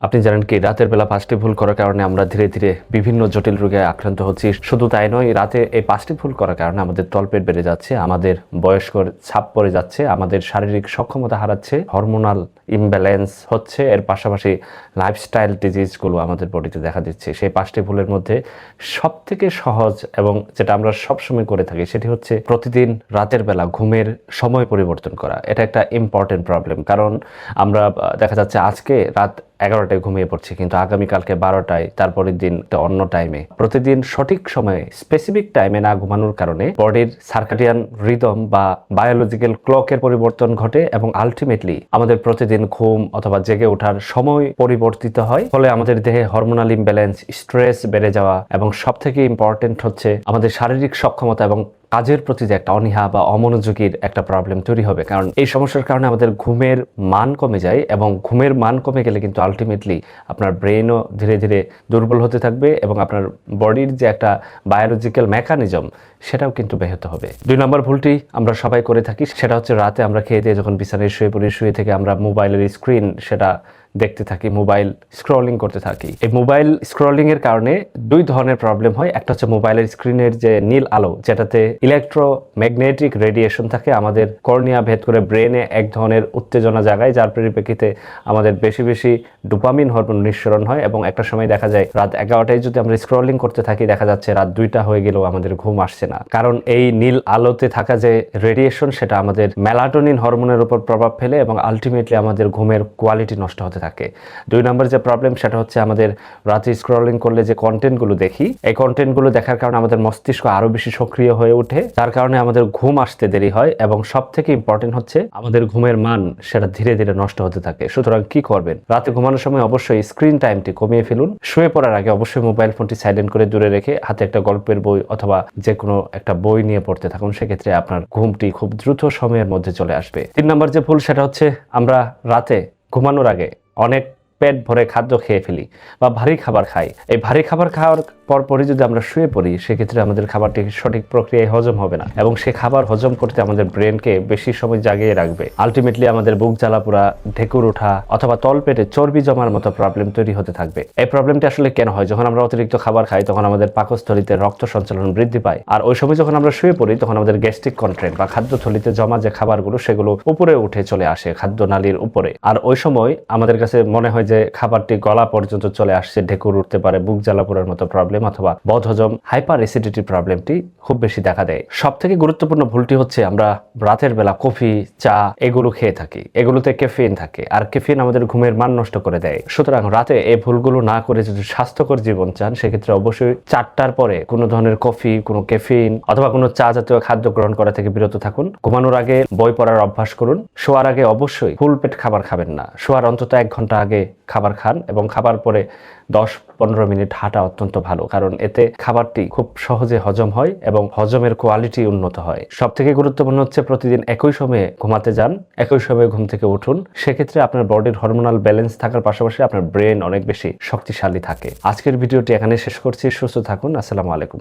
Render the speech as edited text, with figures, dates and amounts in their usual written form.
আপনি জানেন কি রাতের বেলা 5টি ভুল করার কারণে আমরা ধীরে ধীরে বিভিন্ন জটিল রোগে আক্রান্ত হচ্ছি। শুধু তাই নয়, রাতে এই 5টি ভুল করার কারণে আমাদের তলপেট বেড়ে যাচ্ছে, আমাদের বয়স্কর ছাপ পড়ে যাচ্ছে, আমাদের শারীরিক সক্ষমতা হারাচ্ছে, হরমোনাল ইমব্যালেন্স হচ্ছে, এর পাশাপাশি লাইফস্টাইল ডিজিজগুলো আমাদের বডিতে দেখা দিচ্ছে। সেই 5টি ভুলের মধ্যে সবথেকে সহজ এবং যেটা আমরা সবসময় করে থাকি সেটি হচ্ছে প্রতিদিন রাতের বেলা ঘুমের সময় পরিবর্তন করা। এটা একটা ইম্পর্টেন্ট প্রবলেম, কারণ আমরা দেখা যাচ্ছে আজকে রাত 11টায় ঘুমিয়ে পড়ছি, কিন্তু আগামীকালকে 12টায়, তারপরের দিন অন্য টাইমে। প্রতিদিন সঠিক সময়ে স্পেসিফিক টাইমে না ঘুমানোর কারণে বডির সার্কাডিয়ান রিদম বা বায়োলজিক্যাল ক্লকের পরিবর্তন ঘটে এবং আলটিমেটলি আমাদের প্রতিদিন ঘুম অথবা জেগে ওঠার সময় পরিবর্তিত হয়। ফলে আমাদের দেহে হরমোনাল ইমব্যালেন্স, স্ট্রেস বেড়ে যাওয়া এবং সবথেকে ইম্পর্টেন্ট হচ্ছে আমাদের শারীরিক সক্ষমতা এবং কাজের প্রতি যে একটা অনীহা বা অমনোযোগীর একটা প্রবলেম তৈরি হবে। কারণ এই সমস্যার কারণে আমাদের ঘুমের মান কমে যায় এবং ঘুমের মান কমে গেলে কিন্তু আলটিমেটলি আপনার ব্রেনও ধীরে ধীরে দুর্বল হতে থাকবে এবং আপনার বডির যে একটা বায়োলজিক্যাল মেকানিজম সেটাও কিন্তু ব্যাহত হবে। 2 নম্বর ভুলটি আমরা সবাই করে থাকি, সেটা হচ্ছে রাতে আমরা খেয়ে দিয়ে যখন বিছানায় শুয়ে পড়ি, শুয়ে থেকে আমরা মোবাইলের স্ক্রিন সেটা দেখতে থাকি, মোবাইল স্ক্রলিং করতে থাকি। এই মোবাইল স্ক্রলিং এর কারণে 2 ধরনের প্রবলেম হয়। একটা হচ্ছে মোবাইলের স্ক্রিনের যে নীল আলো, যেটাতে ইলেকট্রোম্যাগনেটিক রেডিয়েশন থাকে, আমাদের কর্নিয়া ভেদ করে ব্রেনে এক ধরনের উত্তেজনা জাগায়, যার পরিপ্রেক্ষিতে আমাদের বেশি বেশি ডোপামিন হরমোন নিঃসরণ হয় এবং একটা সময় দেখা যায় রাত 11টায় যদি আমরা স্ক্রলিং করতে থাকি, দেখা যাচ্ছে রাত 2টা হয়ে গেলেও আমাদের ঘুম আসছে না। কারণ এই নীল আলোতে থাকা যে রেডিয়েশন সেটা আমাদের মেলাটোনিন হরমোনের উপর প্রভাব ফেলে এবং আলটিমেটলি আমাদের ঘুমের কোয়ালিটি নষ্ট হতে থাকে। 2 নম্বর যে প্রবলেম সেটা হচ্ছে আমাদের রাতে স্ক্রলিং করলে যে কন্টেন্টগুলো দেখি, এই কন্টেন্টগুলো দেখার কারণে আমাদের মস্তিষ্ক আরো বেশি সক্রিয় হয়ে ওঠে, যার কারণে আমাদের ঘুম আসতে দেরি হয় এবং সবথেকে ইম্পর্টেন্ট হচ্ছে আমাদের ঘুমের মান সেটা ধীরে ধীরে নষ্ট হতে থাকে। সুতরাং কি করবেন, রাতে ঘুমানোর সময় অবশ্যই স্ক্রিন টাইমটি কমিয়ে ফেলুন। শুয়ে পড়ার আগে অবশ্যই মোবাইল ফোনটি সাইলেন্ট করে দূরে রেখে হাতে একটা গল্পের বই অথবা যে কোনো একটা বই নিয়ে পড়তে থাকুন, সেক্ষেত্রে আপনার ঘুমটি খুব দ্রুত সময়ের মধ্যে চলে আসবে। 3 নম্বর যে ভুল সেটা হচ্ছে আমরা রাতে ঘুমানোর আগে অনেক পেট ভরে খাদ্য খেয়ে ফেলি বা ভারী খাবার খাই। এই ভারী খাবার খাওয়ার পরপরই যদি আমরা শুয়ে পড়ি, সেক্ষেত্রে আমাদের খাবারটি সঠিক প্রক্রিয়ায় হজম হবে না এবং সে খাবার হজম করতে আমাদের ব্রেনকে বেশি সময় জাগিয়ে রাখবে। আলটিমেটলি আমাদের বুক জ্বালাপোড়া, ঢেকুর ওঠা অথবা তলপেটে চর্বি জমার মতো প্রবলেম তৈরি হতে থাকবে। এই প্রবলেমটি আসলে কেন হয়? যখন আমরা অতিরিক্ত খাবার খাই তখন আমাদের পাকস্থলীতে রক্ত সঞ্চালন বৃদ্ধি পায়, আর ওই সময় যখন আমরা শুয়ে পড়ি তখন আমাদের গ্যাস্ট্রিক কন্টেন্ট বা খাদ্যথলিতে জমা যে খাবারগুলো সেগুলো উপরে উঠে চলে আসে খাদ্য নালীর উপরে, আর ওই সময় আমাদের কাছে মনে হয় যে খাবারটি গলা পর্যন্ত চলে আসছে, ঢেকুর উঠতে পারে, বুক জ্বালাপোড়ার মতো প্রবলেম অথবা বদহজম হাইপার অ্যাসিডিটি প্রবলেমটি খুব বেশি দেখা দেয়। সবথেকে গুরুত্বপূর্ণ ভুলটি হচ্ছে আমরা রাতের বেলা কফি, চা এগুলো খেয়ে থাকি। এগুলোতে ক্যাফেইন থাকে আর ক্যাফেইন আমাদের ঘুমের মান নষ্ট করে দেয়। সুতরাং রাতে এই ভুলগুলো না করে যদি স্বাস্থ্যকর জীবন চান, সেক্ষেত্রে অবশ্যই 4টার পরে কোনো ধরনের কফি, কোনো ক্যাফেইন অথবা কোনো চা জাতীয় খাদ্য গ্রহণ করা থেকে বিরত থাকুন। ঘুমানোর আগে বই পড়ার অভ্যাস করুন। শোয়ার আগে অবশ্যই ফুল পেট খাবার খাবেন না। শোয়ার অন্তত 1 ঘন্টা আগে খাবার খান এবং খাবার পরে 10-15 মিনিট হাঁটা অত্যন্ত ভালো, কারণ এতে খাবারটি খুব সহজে হজম হয় এবং হজমের কোয়ালিটি উন্নত হয়। সবথেকে গুরুত্বপূর্ণ হচ্ছে প্রতিদিন একই সময়ে ঘুমাতে যান, একই সময়ে ঘুম থেকে উঠুন। সেক্ষেত্রে আপনার বডির হরমোনাল ব্যালেন্স থাকার পাশাপাশি আপনার ব্রেন অনেক বেশি শক্তিশালী থাকে। আজকের ভিডিওটি এখানে শেষ করছি। সুস্থ থাকুন। আসসালামু আলাইকুম।